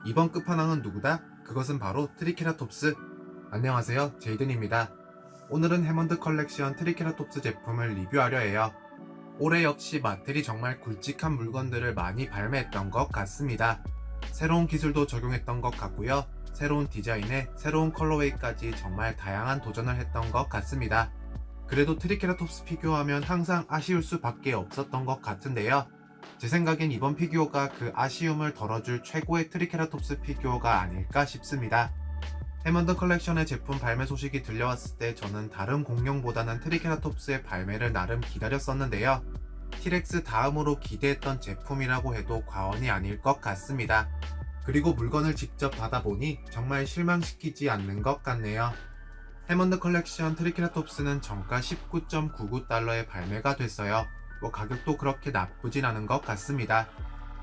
이번 끝판왕은 누구다? 그것은 바로 트리케라톱스. 안녕하세요, 제이든입니다. 오늘은 해먼드 컬렉션 트리케라톱스 제품을 리뷰하려 해요. 올해 역시 마텔이 정말 굵직한 물건들을 많이 발매했던 것 같습니다. 새로운 기술도 적용했던 것 같고요. 새로운 디자인에 새로운 컬러웨이까지 정말 다양한 도전을 했던 것 같습니다. 그래도 트리케라톱스 피규어하면 항상 아쉬울 수밖에 없었던 것 같은데요. 제 생각엔 이번 피규어가 그 아쉬움을 덜어줄 최고의 트리케라톱스 피규어가 아닐까 싶습니다. 해먼드 컬렉션의 제품 발매 소식이 들려왔을 때 저는 다른 공룡보다는 트리케라톱스의 발매를 나름 기다렸었는데요. 티렉스 다음으로 기대했던 제품이라고 해도 과언이 아닐 것 같습니다. 그리고 물건을 직접 받아보니 정말 실망시키지 않는 것 같네요. 해먼드 컬렉션 트리케라톱스는 정가 19.99달러에 발매가 됐어요. 가격도 그렇게 나쁘진 않은 것 같습니다.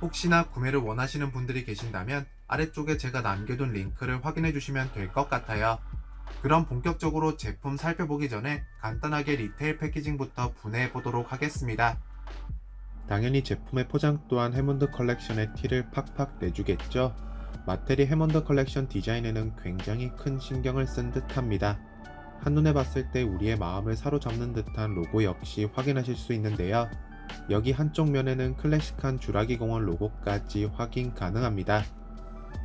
혹시나 구매를 원하시는 분들이 계신다면 아래쪽에 제가 남겨둔 링크를 확인해 주시면 될 것 같아요. 그럼 본격적으로 제품 살펴보기 전에 간단하게 리테일 패키징부터 분해해 보도록 하겠습니다. 당연히 제품의 포장 또한 해먼드 컬렉션의 티를 팍팍 내주겠죠. 마텔이 해먼드 컬렉션 디자인에는 굉장히 큰 신경을 쓴 듯합니다. 한눈에 봤을 때 우리의 마음을 사로잡는 듯한 로고 역시 확인하실 수 있는데요. 여기 한쪽 면에는 클래식한 주라기 공원 로고까지 확인 가능합니다.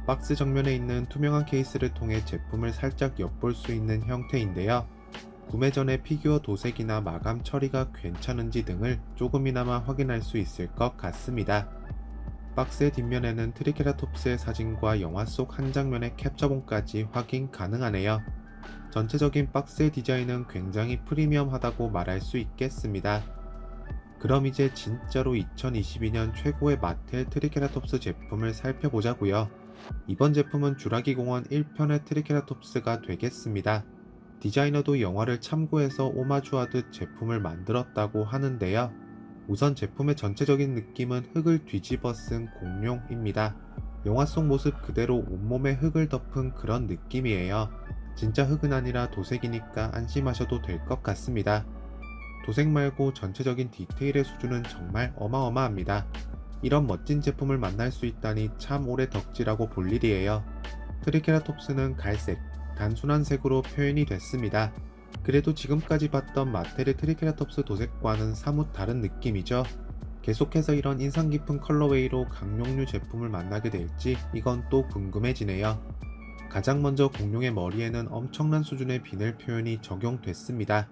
박스 정면에 있는 투명한 케이스를 통해 제품을 살짝 엿볼 수 있는 형태인데요. 구매 전에 피규어 도색이나 마감 처리가 괜찮은지 등을 조금이나마 확인할 수 있을 것 같습니다. 박스의 뒷면에는 트리케라톱스의 사진과 영화 속 한 장면의 캡처본까지 확인 가능하네요. 전체적인 박스의 디자인은 굉장히 프리미엄하다고 말할 수 있겠습니다. 그럼 이제 진짜로 2022년 최고의 마텔 트리케라톱스 제품을 살펴보자고요. 이번 제품은 주라기 공원 1편의 트리케라톱스가 되겠습니다. 디자이너도 영화를 참고해서 오마주하듯 제품을 만들었다고 하는데요. 우선 제품의 전체적인 느낌은 흙을 뒤집어 쓴 공룡입니다. 영화 속 모습 그대로 온몸에 흙을 덮은 그런 느낌이에요. 진짜 흙은 아니라 도색이니까 안심하셔도 될 것 같습니다. 도색 말고 전체적인 디테일의 수준은 정말 어마어마합니다. 이런 멋진 제품을 만날 수 있다니 참 올해 덕지라고 볼 일이에요. 트리케라톱스는 갈색, 단순한 색으로 표현이 됐습니다. 그래도 지금까지 봤던 마텔의 트리케라톱스 도색과는 사뭇 다른 느낌이죠. 계속해서 이런 인상 깊은 컬러웨이로 강룡류 제품을 만나게 될지 이건 또 궁금해지네요. 가장 먼저 공룡의 머리에는 엄청난 수준의 비늘 표현이 적용됐습니다.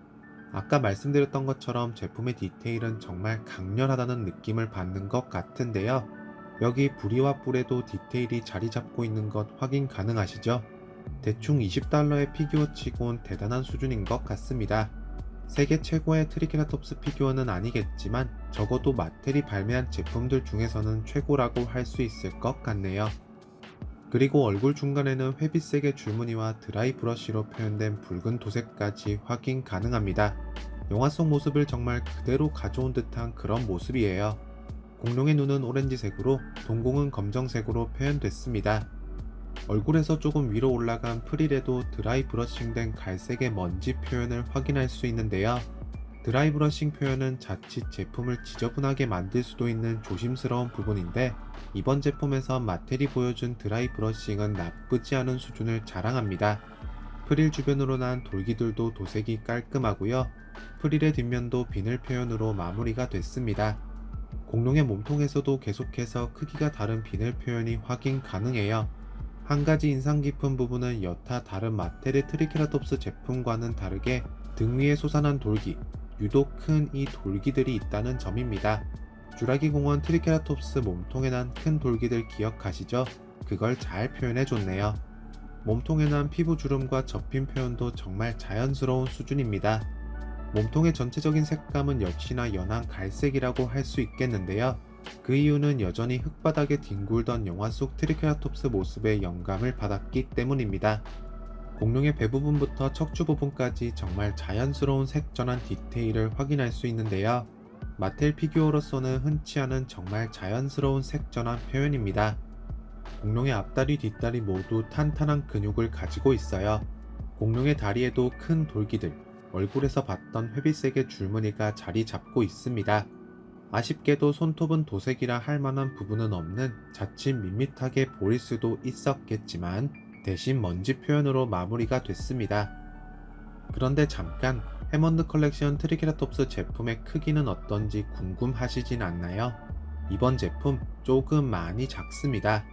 아까 말씀드렸던 것처럼 제품의 디테일은 정말 강렬하다는 느낌을 받는 것 같은데요. 여기 부리와 뿔에도 디테일이 자리 잡고 있는 것 확인 가능하시죠? 대충 20달러의 피규어 치곤 대단한 수준인 것 같습니다. 세계 최고의 트리케라톱스 피규어는 아니겠지만 적어도 마텔이 발매한 제품들 중에서는 최고라고 할 수 있을 것 같네요. 그리고 얼굴 중간에는 회빛색의 줄무늬와 드라이 브러쉬로 표현된 붉은 도색까지 확인 가능합니다. 영화 속 모습을 정말 그대로 가져온 듯한 그런 모습이에요. 공룡의 눈은 오렌지색으로, 동공은 검정색으로 표현됐습니다. 얼굴에서 조금 위로 올라간 프릴에도 드라이 브러싱된 갈색의 먼지 표현을 확인할 수 있는데요. 드라이 브러싱 표현은 자칫 제품을 지저분하게 만들 수도 있는 조심스러운 부분인데 이번 제품에서 마텔이 보여준 드라이 브러싱은 나쁘지 않은 수준을 자랑합니다. 프릴 주변으로 난 돌기들도 도색이 깔끔하고요. 프릴의 뒷면도 비늘 표현으로 마무리가 됐습니다. 공룡의 몸통에서도 계속해서 크기가 다른 비늘 표현이 확인 가능해요. 한 가지 인상 깊은 부분은 여타 다른 마텔의 트리케라톱스 제품과는 다르게 등 위에 솟아난 돌기, 유독 큰 이 돌기들이 있다는 점입니다. 주라기 공원 트리케라톱스 몸통에 난 큰 돌기들 기억하시죠? 그걸 잘 표현해줬네요. 몸통에 난 피부 주름과 접힌 표현도 정말 자연스러운 수준입니다. 몸통의 전체적인 색감은 역시나 연한 갈색이라고 할 수 있겠는데요. 그 이유는 여전히 흙바닥에 뒹굴던 영화 속 트리케라톱스 모습에 영감을 받았기 때문입니다. 공룡의 배 부분부터 척추 부분까지 정말 자연스러운 색 전환 디테일을 확인할 수 있는데요. 마텔 피규어로서는 흔치 않은 정말 자연스러운 색 전환 표현입니다. 공룡의 앞다리 뒷다리 모두 탄탄한 근육을 가지고 있어요. 공룡의 다리에도 큰 돌기들, 얼굴에서 봤던 회빛색의 줄무늬가 자리 잡고 있습니다. 아쉽게도 손톱은 도색이라 할 만한 부분은 없는 자칫 밋밋하게 보일 수도 있었겠지만 대신 먼지 표현으로 마무리가 됐습니다. 그런데 잠깐, 해먼드 컬렉션 트리케라톱스 제품의 크기는 어떤지 궁금하시진 않나요? 이번 제품 조금 많이 작습니다.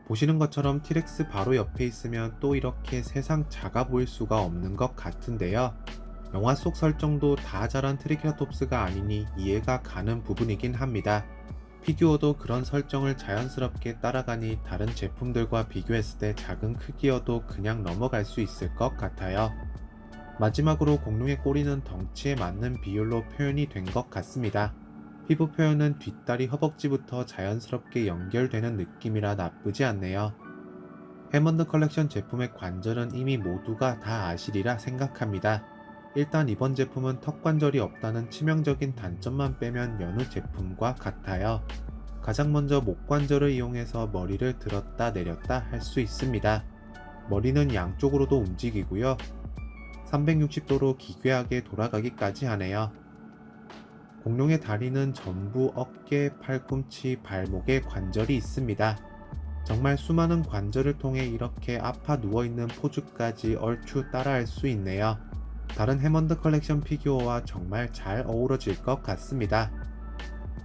보시는 것처럼 티렉스 바로 옆에 있으면 또 이렇게 세상 작아 보일 수가 없는 것 같은데요. 영화 속 설정도 다 자란 트리케라톱스가 아니니 이해가 가는 부분이긴 합니다. 피규어도 그런 설정을 자연스럽게 따라가니 다른 제품들과 비교했을 때 작은 크기여도 그냥 넘어갈 수 있을 것 같아요. 마지막으로 공룡의 꼬리는 덩치에 맞는 비율로 표현이 된 것 같습니다. 피부 표현은 뒷다리 허벅지부터 자연스럽게 연결되는 느낌이라 나쁘지 않네요. 해먼드 컬렉션 제품의 관절은 이미 모두가 다 아시리라 생각합니다. 일단 이번 제품은 턱 관절이 없다는 치명적인 단점만 빼면 여느 제품과 같아요. 가장 먼저 목 관절을 이용해서 머리를 들었다 내렸다 할 수 있습니다. 머리는 양쪽으로도 움직이고요. 360도로 기괴하게 돌아가기까지 하네요. 공룡의 다리는 전부 어깨, 팔꿈치, 발목에 관절이 있습니다. 정말 수많은 관절을 통해 이렇게 아파 누워있는 포즈까지 얼추 따라할 수 있네요. 다른 해먼드 컬렉션 피규어와 정말 잘 어우러질 것 같습니다.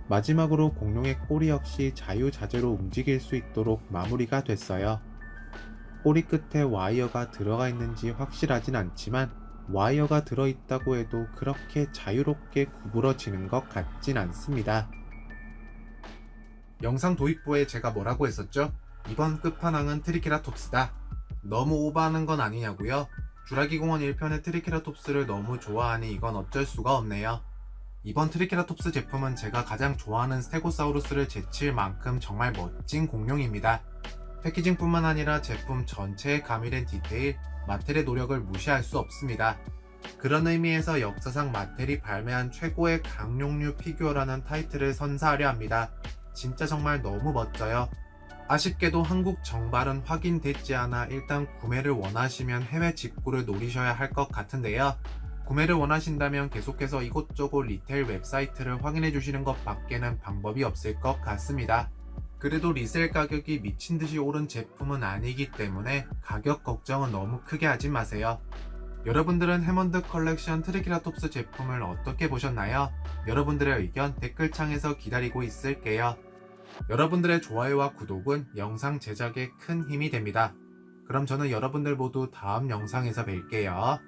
마지막으로 공룡의 꼬리 역시 자유자재로 움직일 수 있도록 마무리가 됐어요. 꼬리 끝에 와이어가 들어가 있는지 확실하진 않지만 와이어가 들어있다고 해도 그렇게 자유롭게 구부러지는 것 같진 않습니다. 영상 도입부에 제가 뭐라고 했었죠? 이번 끝판왕은 트리케라톱스다. 너무 오버하는 건 아니냐고요? 주라기 공원 1편의 트리케라톱스를 너무 좋아하니 이건 어쩔 수가 없네요. 이번 트리케라톱스 제품은 제가 가장 좋아하는 스테고사우루스를 제칠 만큼 정말 멋진 공룡입니다. 패키징뿐만 아니라 제품 전체에 가미된 디테일, 마텔의 노력을 무시할 수 없습니다. 그런 의미에서 역사상 마텔이 발매한 최고의 강룡류 피규어라는 타이틀을 선사하려 합니다. 진짜 정말 너무 멋져요. 아쉽게도 한국 정발은 확인됐지 않아 일단 구매를 원하시면 해외 직구를 노리셔야 할 것 같은데요. 구매를 원하신다면 계속해서 이곳저곳 리테일 웹사이트를 확인해 주시는 것 밖에는 방법이 없을 것 같습니다. 그래도 리셀 가격이 미친듯이 오른 제품은 아니기 때문에 가격 걱정은 너무 크게 하지 마세요. 여러분들은 해먼드 컬렉션 트리케라톱스 제품을 어떻게 보셨나요? 여러분들의 의견 댓글창에서 기다리고 있을게요. 여러분들의 좋아요와 구독은 영상 제작에 큰 힘이 됩니다. 그럼 저는 여러분들 모두 다음 영상에서 뵐게요.